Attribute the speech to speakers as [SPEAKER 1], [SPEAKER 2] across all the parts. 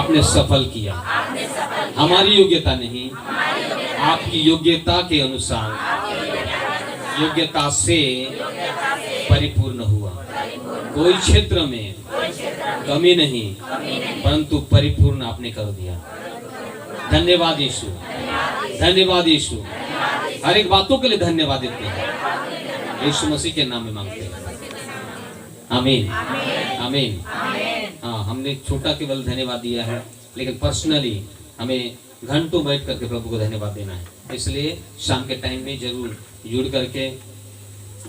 [SPEAKER 1] आपने सफल किया। हमारी योग्यता नहीं, आपकी योग्यता के अनुसार, योग्यता से परिपूर्ण हुआ। कोई क्षेत्र में कमी नहीं, परंतु परिपूर्ण आपने कर दिया। धन्यवाद यीशु, धन्यवाद यीशु। हर एक बातों के लिए धन्यवाद देते हैं, यीशु मसीह के नाम में मांगते हैं। आमीन, आमीन। हाँ, हमने छोटा केवल धन्यवाद दिया है, लेकिन पर्सनली हमें घंटों बैठ करके प्रभु को धन्यवाद देना है। इसलिए शाम के टाइम में जरूर जुड़ करके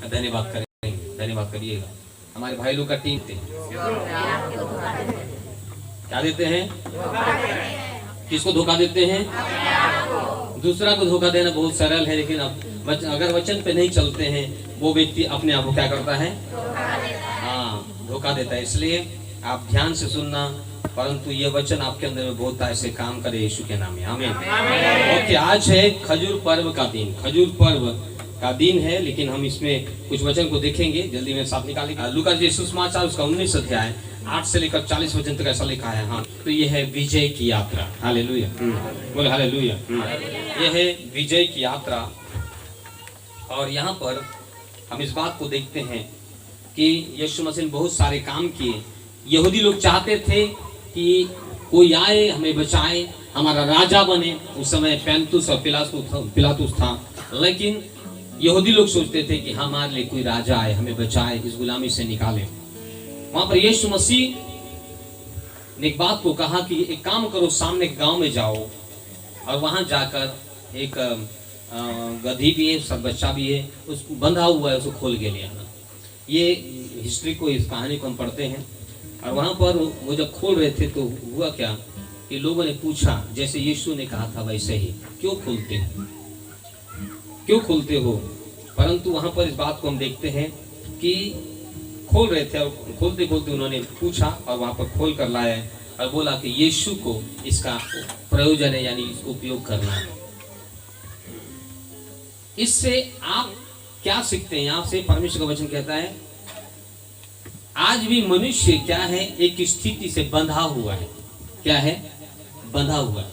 [SPEAKER 1] धन्यवाद करेंगे, धन्यवाद करिएगा। हमारे भाई लोग का टीम थे, क्या देते हैं? किसको धोखा देते हैं? दूसरा को धोखा देना बहुत सरल है, लेकिन अब अगर वचन पे नहीं चलते हैं, वो व्यक्ति अपने आप को क्या करता है? हाँ, धोखा देता है। इसलिए आप ध्यान से सुनना, परंतु ये वचन आपके अंदर में बहुत ऐसे काम करे यीशु के नाम में। आमीन। ओके, आज है खजूर पर्व का दिन, खजूर पर्व का दिन है, लेकिन हम इसमें कुछ वचन को देखेंगे। जल्दी में साथ निकालेंगे। लूका यीशु समाचार उसका 19 अध्याय 8 से लेकर 40 वचन तक ऐसा लिखा है। हाँ, तो ये है विजय की यात्रा। हालेलुया, बोले हालेलुया। ये है विजय की यात्रा। और यहाँ पर हम इस बात को देखते हैं कि यीशु मसीह ने बहुत सारे काम किए। यहूदी लोग चाहते थे कि कोई आए, हमें बचाए, हमारा राजा बने। उस समय पैंतुस और पिलातुस था, लेकिन यहूदी लोग सोचते थे कि हमारे लिए कोई राजा आए, हमें बचाए, इस गुलामी से निकाले। वहां पर यीशु मसीह ने एक बात को कहा कि एक काम करो, सामने गांव में जाओ और वहां जाकर एक गधी भी है, सब बच्चा भी है, उसको बंधा हुआ है, उसको खोल के ले आना। ये हिस्ट्री को, इस कहानी को हम पढ़ते हैं। और वहां पर वो जब खोल रहे थे तो हुआ क्या कि लोगों ने पूछा, जैसे यीशु ने कहा था वैसे ही, क्यों खोलते हो, क्यों खोलते हो? परंतु वहां पर इस बात को हम देखते हैं कि खोल रहे थे, और खोलते खोलते उन्होंने पूछा और वहां पर खोल कर लाया और बोला कि यीशु को इसका प्रयोजन है, यानी इसको उपयोग करना है। इससे आप क्या सीखते हैं? यहाँ से परमेश्वर का वचन कहता है, आज भी मनुष्य क्या है? एक स्थिति से बंधा हुआ है। क्या है? बंधा हुआ है।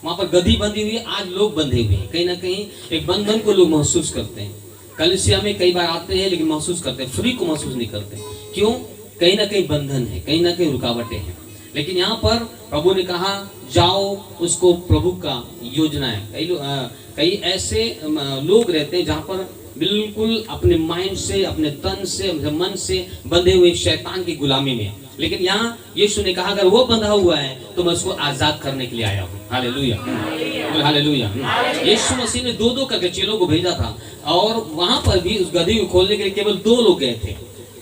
[SPEAKER 1] वहां पर गधी बंधी हुई है, आज लोग बंधे हुए हैं। कहीं ना कहीं एक बंधन को लोग महसूस करते हैं। कलीसिया में कई बार आते हैं, लेकिन महसूस करते हैं, फ्री को महसूस नहीं करते। क्यों? कहीं ना कहीं बंधन है, कहीं ना कहीं रुकावटें हैं। लेकिन यहाँ पर प्रभु ने कहा, जाओ, उसको प्रभु का योजना है। कई ऐसे लोग रहते हैं जहाँ पर बिल्कुल अपने माइंड से, अपने तन से, मन से बंधे हुए शैतान की गुलामी में। लेकिन यहाँ यीशु ने कहा, अगर वो बंधा हुआ है तो मैं उसको आजाद करने के लिए आया हूँ। Hallelujah, hallelujah. यीशु मसीह ने 2-2 करके चेलों को भेजा था, और वहां पर भी उस गधी को खोलने के लिए केवल 2 लोग गए थे।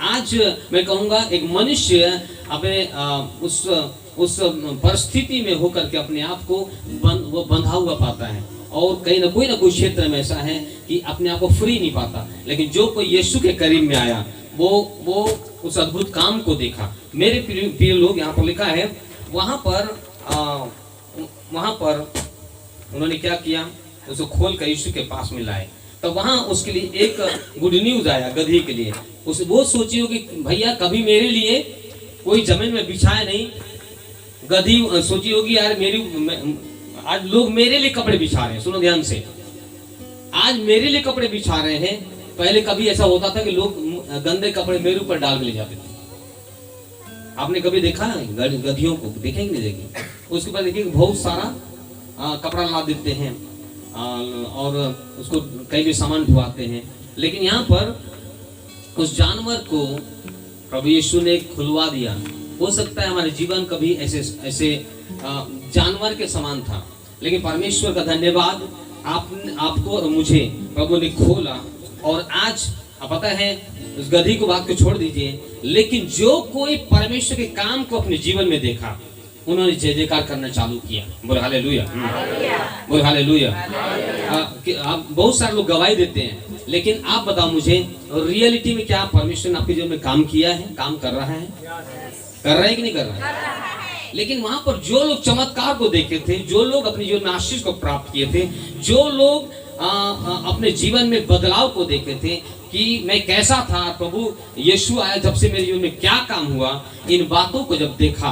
[SPEAKER 1] आज मैं कहूँगा, एक मनुष्य अपने उस परिस्थिति में होकर के अपने आप को वो बंधा हुआ पाता है, और कहीं ना कोई क्षेत्र में ऐसा है कि अपने आप को फ्री नहीं पाता। लेकिन जो कोई यीशु के करीब में आया, वो उस अद्भुत काम को देखा। मेरे प्रिय लोग, यहाँ पर लिखा है, वहां पर उन्होंने क्या किया? उसको खोल कर यीशु के पास में लाए। तो वहां उसके लिए एक गुड न्यूज आया गधी के लिए। वो सोची होगी, भैया कभी मेरे लिए कोई जमीन में बिछाया नहीं। गधी सोची होगी, यार आज लोग मेरे लिए कपड़े बिछा रहे हैं। सुनो ध्यान से, आज मेरे लिए कपड़े बिछा रहे हैं। पहले कभी ऐसा होता था कि लोग गंदे कपड़े मेरे ऊपर डाल के ले जाते थे। आपने कभी देखा है गधियों को? देखेंगे नहीं देखेंगे। उसके बाद देखिए बहुत सारा कपड़ा ला देते हैं और उसको कई भी सामान धुआते हैं। लेकिन यहाँ पर उस जानवर को प्रभु यीशु ने खुलवा दिया। हो सकता है हमारे जीवन कभी ऐसे जानवर के समान था, लेकिन परमेश्वर का धन्यवाद, आपको और मुझे प्रभु ने खोला। और आज पता है, उस गधी को बात को छोड़ दीजिए, लेकिन जो कोई परमेश्वर के काम को अपने जीवन में देखा, उन्होंने जय जयकार करना चालू किया। बोल हालेलुया, बोल हालेलुया। आप बहुत सारे लोग गवाही देते हैं, लेकिन आप बताओ मुझे, रियलिटी में क्या परमेश्वर ने आपके जीवन में काम किया है? काम कर रहा है? कर रहा है कि नहीं कर रहा है? लेकिन वहां पर जो लोग चमत्कार को देखे थे, जो लोग अपने जीवन में आशीष को प्राप्त किए थे, जो लोग अपने जीवन में बदलाव को देखे थे कि मैं कैसा था, प्रभु यीशु आया जब से मेरे जीवन में क्या काम हुआ, इन बातों को जब देखा,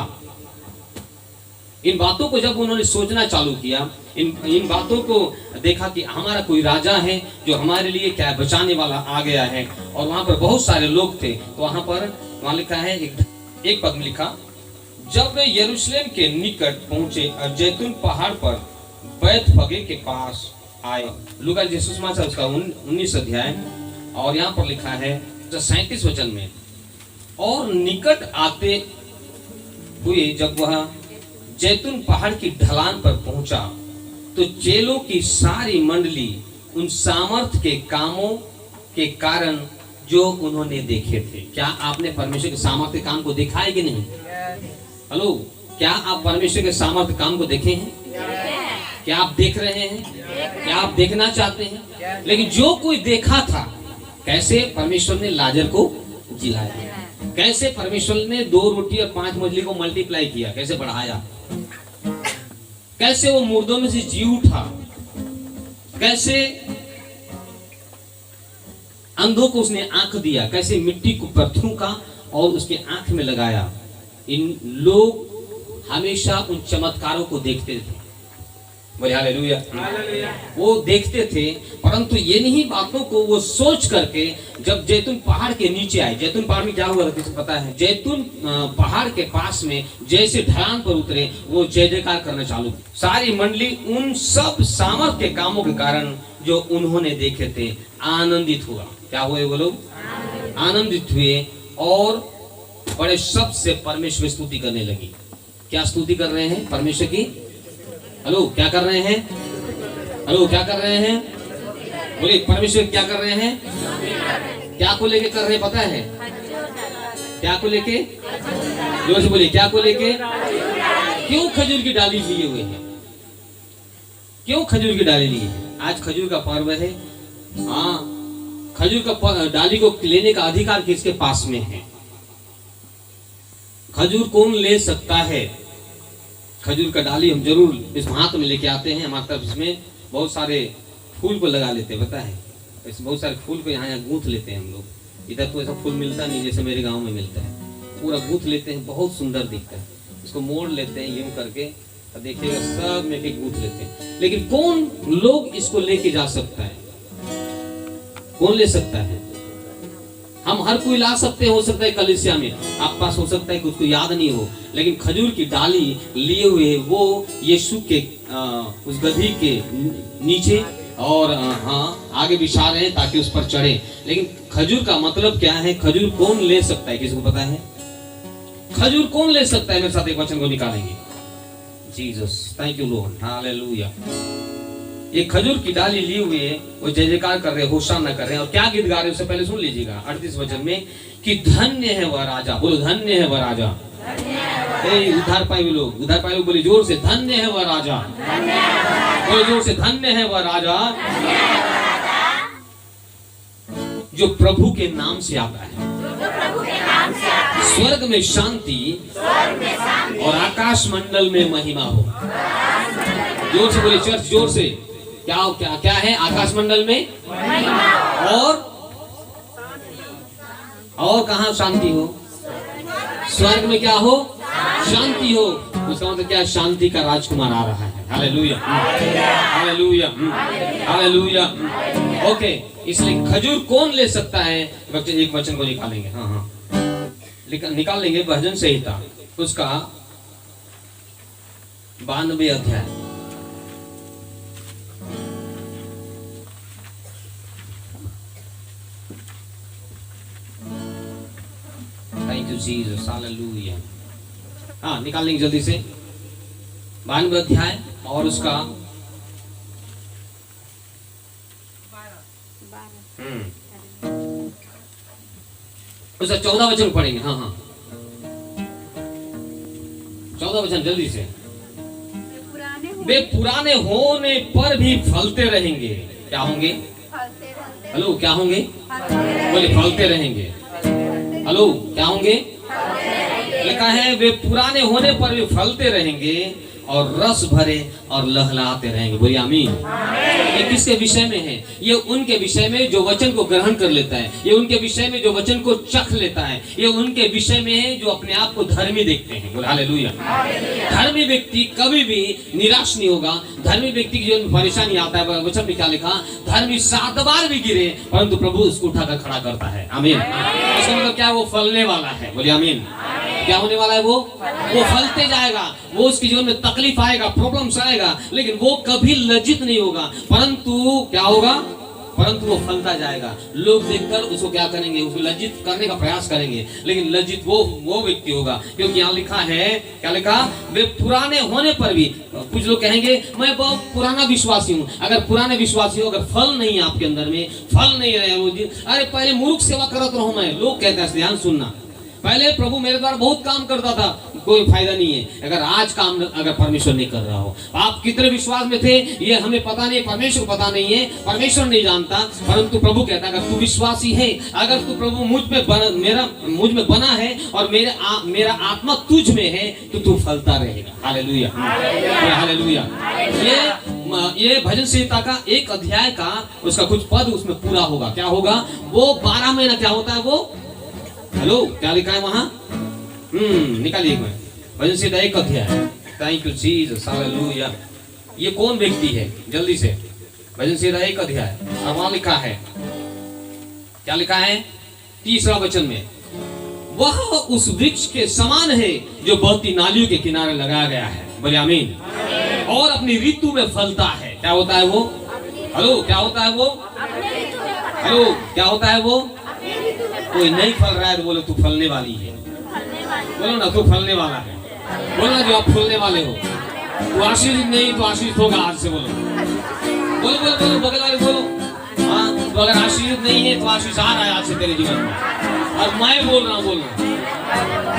[SPEAKER 1] इन बातों को जब उन्होंने सोचना चालू किया, इन बातों को देखा कि हमारा कोई राजा है जो हमारे लिए क्या बचाने वाला आ गया है, और वहां पर बहुत सारे लोग थे। तो वहां लिखा है एक पद में लिखा, जब वे यरूशलेम के निकट पहुंचे और जैतून पहाड़ पर बैतफगे के पास आए। लूका यीशु समाचार उसका 19 अध्याय, और यहाँ पर लिखा है 37 वचन में, और निकट आते हुए जब वह जैतून पहाड़ की ढलान पर पहुंचा तो चेलों की सारी मंडली उन सामर्थ के कामों के कारण जो उन्होंने देखे थे। क्या आपने परमेश्वर के सामर्थ्य काम को देखा है कि नहीं? हेलो, क्या आप परमेश्वर के सामर्थ्य काम को देखे हैं? क्या आप देख रहे हैं? क्या आप देखना चाहते हैं? लेकिन जो कोई देखा था, कैसे परमेश्वर ने लाजर को जिलाया, कैसे परमेश्वर ने 2 रोटी और 5 मछली को मल्टीप्लाई किया, कैसे बढ़ाया, कैसे वो मुर्दों में से जी उठा, कैसे अंधों को उसने आंख दिया, कैसे मिट्टी को पत्थरों का और उसके आंख में लगाया। इन लोग हमेशा उन चमत्कारों को देखते थे। बोले हालेलुया। वो देखते थे, परंतु ये नहीं बातों को वो सोच करके जब जैतून पहाड़ के नीचे आए। जैतून पहाड़ में क्या हुआ था किसी पता है? जैतून पहाड़ के पास में जैसे ढलान पर उतरे, वो जय जयकार करना चालू। सारी मंडली उन सब सामर्थ के कामों के कारण जो उन्होंने देखे थे आनंदित हुआ। क्या हुए वो लोग? आनंदित हुए और बड़े शब्द से परमेश्वर स्तुति करने लगी। क्या स्तुति कर रहे हैं? परमेश्वर की। हेलो, क्या कर रहे हैं? हेलो, क्या कर रहे हैं? बोलिए, परमेश्वर क्या कर रहे हैं? क्या को लेके कर रहे हैं पता है? क्या को लेके? जोर से बोलिए, क्या को लेके? क्यों खजूर की डाली लिए हुए हैं? क्यों खजूर की डाली ली है? आज खजूर का पर्व है। हाँ, खजूर का डाली को लेने का अधिकार किसके पास में है? खजूर कौन ले सकता है? खजूर का डाली हम जरूर इस हाथ में लेके आते हैं। हमारे तरफ इसमें बहुत सारे फूल को लगा लेते हैं, पता है? इस बहुत सारे फूल को यहाँ गूंथ लेते हैं हम लोग। इधर तो ऐसा फूल मिलता नहीं जैसे मेरे गांव में मिलता है। पूरा गूंथ लेते हैं, बहुत सुंदर दिखता है। इसको मोड़ लेते हैं यूं करके, और देखिएगा सब में एक गूंथ लेते हैं। लेकिन कौन लोग इसको लेके जा सकता है? कौन ले सकता है? हम हर कोई ला सकते हैं, हो सकता है कलीसिया में आप पास हो सकता है कि उसको याद नहीं हो, लेकिन खजूर की डाली लिए हुए वो यीशु के उस गधी के नीचे और हाँ आगे बिछा रहे हैं ताकि उस पर चढ़े। लेकिन खजूर का मतलब क्या है? खजूर कौन ले सकता है? किसी को पता है? खजूर कौन ले सकता है? मेरे साथ एक वचन को निकालेंगे। Jesus, thank you Lord, hallelujah. ये खजूर की डाली लिए हुए वो जय जयकार कर रहे, होशाना कर रहे हैं। और क्या गीत गा रहे हैं उससे पहले सुन लीजिएगा 38 वचन में कि धन्य है वह राजा। बोलो, धन्य है वह राजा। उद्धार पाए लोग, उद्धार पाए लोग बोले जोर से, धन्य है वह राजा। बोलो जोर से, धन्य है वह राजा जो प्रभु के नाम से आता है। स्वर्ग में शांति और आकाश मंडल में महिमा हो। जोर से बोले चर्च, जोर से। क्या क्या क्या है? आकाश मंडल में और कहाँ शांति हो? स्वर्ग में क्या हो? शांति हो। उसका मतलब क्या? शांति का राजकुमार आ रहा है। Hallelujah, hallelujah, hallelujah. ओके, इसलिए खजूर कौन ले सकता है? एक वचन को निकालेंगे। हाँ हाँ, निकाल लेंगे। भजन संहिता उसका 92 अध्याय। Thank you Jesus, hallelujah. हाँ, निकाल लेंगे जल्दी से। 92 अध्याय और उसका 14 वचन पढ़ेंगे। हाँ हाँ, 14 वचन जल्दी से। वे पुराने होने पर भी फलते रहेंगे। क्या होंगे? हेलो, क्या होंगे? बोले, फलते रहेंगे। हेलो, क्या होंगे? लिखा है वे पुराने होने पर भी फलते रहेंगे और रस भरे और लहलाते रहेंगे। बोलिए आमीन। ये किसके विषय में है? ये उनके विषय में जो वचन को ग्रहण कर लेता है, ये उनके विषय में जो वचन को चख लेता है, ये उनके विषय में है जो अपने आप को धर्मी देखते हैं। बोले हालेलुया। धर्मी व्यक्ति कभी भी निराश नहीं होगा। धर्मी व्यक्ति की जो परेशानी आता है, वचन में क्या लिखा? धर्मी 7 बार भी गिरे परंतु प्रभु उसको उठाकर खड़ा करता है। आमीन। इसका मतलब क्या? वो फलने वाला है। बोलिए आमीन। क्या होने वाला है? वो फलते जाएगा। वो उसके जीवन में तकलीफ आएगा, प्रॉब्लम्स आएगा, लेकिन वो कभी लज्जित नहीं होगा, परंतु क्या होगा? परंतु वो फलता जाएगा। लोग देखकर उसको क्या करेंगे? उसको लज्जित करने का प्रयास करेंगे, लेकिन लज्जित वो व्यक्ति होगा, क्योंकि यहाँ लिखा है, क्या लिखा? वे पुराने होने पर भी, कुछ लोग कहेंगे मैं बहुत पुराना विश्वासी हूँ। अगर पुराने विश्वासी हो, अगर फल नहीं है आपके अंदर में, फल नहीं रहे वो दिन, अरे पहले मूर्ख सेवा करत रहो। मैं लोग कहते हैं, ध्यान सुनना, पहले प्रभु मेरे द्वारा बहुत काम करता था, कोई फायदा नहीं है। अगर आज काम अगर परमेश्वर नहीं कर रहा हो, आप कितने विश्वास में थे ये हमें पता नहीं, परमेश्वर पता नहीं है, परमेश्वर नहीं जानता, परंतु प्रभु कहता है अगर तू विश्वासी है, अगर तू प्रभु मुझ में बना है और मेरा आत्मा तुझ में है, तो तू फलता रहेगा। Hallelujah, hallelujah. ये भजन संहिता का 1 अध्याय का उसका कुछ पद उसमें पूरा होगा। क्या होगा? वो 12 महीना क्या होता है? वो हेलो क्या लिखा है वहां? निकालिए भजन संहिता 1 अध्याय। Thank you Jesus, hallelujah. ये कौन व्यक्ति है? जल्दी से भजन संहिता 1 अध्याय, और वहां लिखा है, क्या लिखा है? 3रा वचन में, वह उस वृक्ष के समान है जो बहती नालियों के किनारे लगाया गया है। बोले आमीन। और अपनी ऋतु में फलता है। क्या होता है वो? हेलो क्या होता है वो? हेलो क्या होता है वो? कोई नहीं फल रहा है तो बोलो तू फलने वाली है। बोलो ना तू फलने वाला है। बोलो ना जो आप फूलने वाले हो। तू आशीष नहीं तो आशीष होगा आज से। बोलो बोलो बोलो बोलो बगल वाले बोलो। हाँ, तो अगर आशीष नहीं है तो आशीष आ रहा है आज से तेरे जीवन में। और मैं बोल रहा हूँ, बोलना।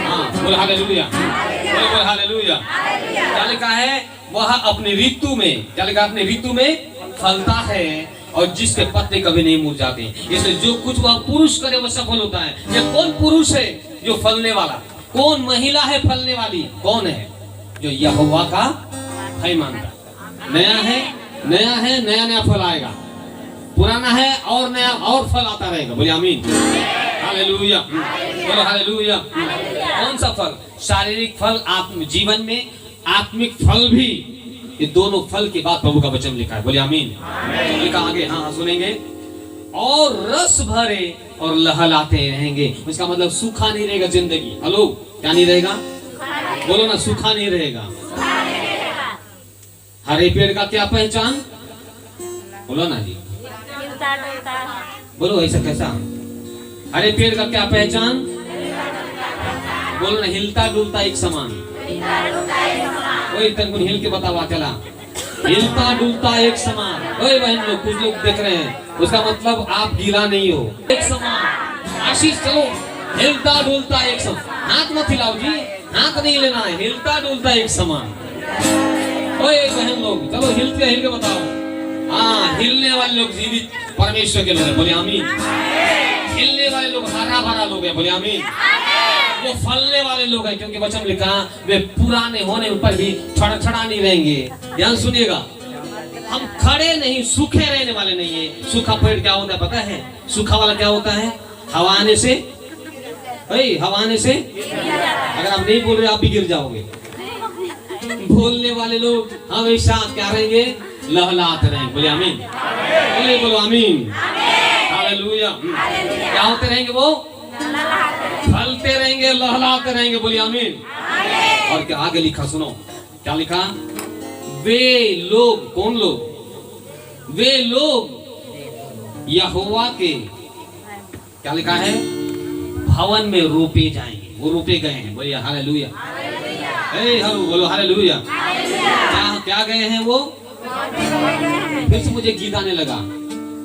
[SPEAKER 1] हाँ बोलो हालेलुया, बोलो बोलो हालेलुया। क्या लिखा है? वह अपने ऋतु में, क्या लिखा? अपने ऋतु में फलता है और जिसके पत्ते कभी नहीं मुरझाते। इसलिए जो कुछ वह पुरुष करे वह सफल होता है। ये कौन पुरुष है जो फलने वाला? कौन महिला है फलने वाली? कौन है? जो यहोवा का भय मानता। नया है, नया फल आएगा। पुराना है और नया और फल आता रहेगा। बोलिए आमीन, हालेलुया, बोलो हालेलुया। कौन सा फल? शारीरिक फल, जीवन में आत्मिक फल भी। ये दोनों फल के बाद प्रभु का वचन लिखा है। बोलिए आमीन। लिखा आगे, हाँ सुनेंगे। और रस भरे और लहलाते रहेंगे। इसका मतलब सूखा नहीं रहेगा जिंदगी। हेलो क्या नहीं रहेगा? बोलो ना, सूखा नहीं रहेगा। हरे पेड़ का क्या पहचान? बोलो ना जी, बोलो ऐसा कैसा? हरे पेड़ का क्या पहचान? बोलो ना, हिलता डुलता एक समान। ओए तनकुन हिल के बतावा चला, हिलता डुलता एक समान। ओए बहन लोग, कुछ लोग देख रहे हैं, उसका मतलब आप गीला नहीं हो। एक समान आशीष, चलो हिलता डुलता एक समान। हाथ मत हिलाओ जी, हाथ नहीं लेना है, हिलता डुलता एक समान। ओए बहन लोग, चलो हिल के बताओ। हाँ, हिलने वाले लोग जीवित परमेश्वर के लोग हैं। बोले आमीन। हिलने वाले लोग हरा भरा लोग हैं। बोले आमीन। वो फलने वाले लोग हैं, क्योंकि वचन लिखा वे पुराने होने पर भी छड़ा नहीं रहेंगे। ध्यान सुनिएगा, हम खड़े नहीं, सूखे रहने वाले नहीं है। सूखा पेड़ क्या होता है पता है? सूखा वाला क्या होता है? हवा आने से, हवा आने से अगर आप नहीं बोल रहे आप भी गिर जाओगे। बोलने वाले लोग हमेशा क्या रहेंगे? लहलाते रहेंगे। बोले आमीन, बोलो आमीन, हालेलुया। क्या होते रहेंगे? वो फलते रहेंगे, लहलाते रहेंगे। बोलिए आमीन। और क्या आगे लिखा सुनो, क्या लिखा? वे लोग, कौन लोग? वे लोग यहोवा के, क्या लिखा है? भवन में रोपे जाएंगे। वो रोपे गए हैं। बोलिए हालेलुया, बोलो हालेलुया। क्या गए हैं वो? फिर से मुझे गीत आने लगा।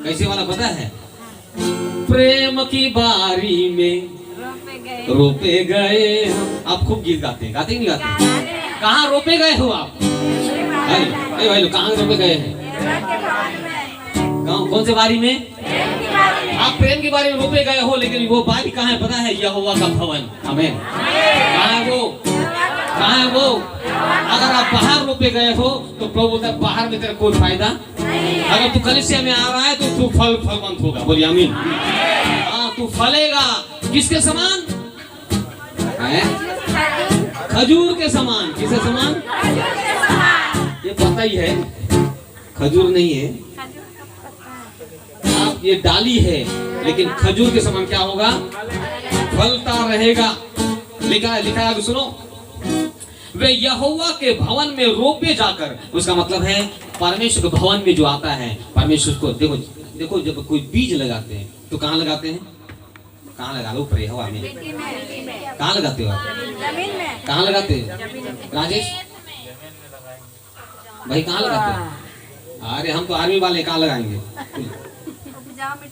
[SPEAKER 1] कैसे वाला पता है? प्रेम की बारी में रोपे गए हम। आप खूब गीत गाते हैं, गाते नहीं गाते? कहाँ रोपे गए हो आप? भाई लोग कहाँ रोपे गए हैं? कौन से बारी में? आप प्रेम की बारी में रोपे गए हो, लेकिन वो बारी कहाँ है पता है? यहोवा का भवन। आमीन। कहाँ है वो? कहाँ है वो? अगर आप बाहर रोपे गए हो तो प्रभु बोलता है बाहर में तेरा कोई फायदा। अगर तू कलीसिया में आ रहा है तो तू फलवंत होगा। बोलिए आमीन। हाँ, तू फलेगा किसके समान? खजूर के समान। किसके समान? ये पता ही है, खजूर नहीं है, आप ये डाली है, लेकिन खजूर के समान क्या होगा? फलता रहेगा। लिखा है सुनो, वे यहोवा के भवन में रोपे जाकर, उसका मतलब है परमेश्वर के भवन में जो आता है, परमेश्वर को देखो जब कोई बीज लगाते हैं तो कहाँ लगाते हैं? कहाँ लगा लो? ऊपर हवा में। कहाँ लगाते हो आप? कहाँ लगाते हो राजेश भाई? कहाँ लगाते हो? अरे हम तो आर्मी वाले, कहाँ लगाएंगे?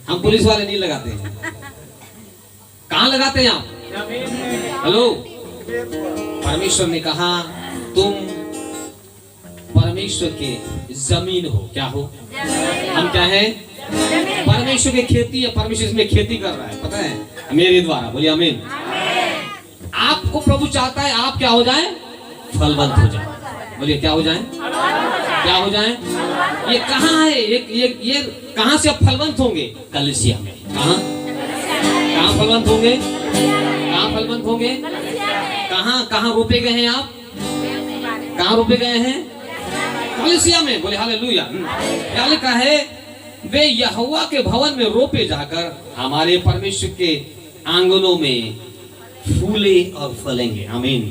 [SPEAKER 1] हम पुलिस वाले नहीं लगाते हैं। कहाँ लगाते हैं आप? हेलो, परमेश्वर ने कहा तुम परमेश्वर के जमीन हो। क्या हो? हम क्या है? परमेश्वर की खेती है। परमेश्वर इसमें खेती कर रहा है, पता है, मेरे द्वारा। बोलिए आमीन। आपको प्रभु चाहता है आप क्या हो जाए? फलवंत हो जाए। बोलिए क्या हो जाए? क्या हो जाए? ये कहाँ है? ये कहाँ से आप फलवंत होंगे? कलीसिया में। कहाँ फलवंत होंगे? कहाँ फलवंत होंगे? कहाँ रोपे गए हैं आप? कहाँ रोपे गए हैं? कलीसिया में। बोले हालेलुया। क्या लिखा है? वे यहोवा के भवन में रोपे जाकर हमारे परमेश्वर के आंगनों में फूले और फलेंगे। आमीन।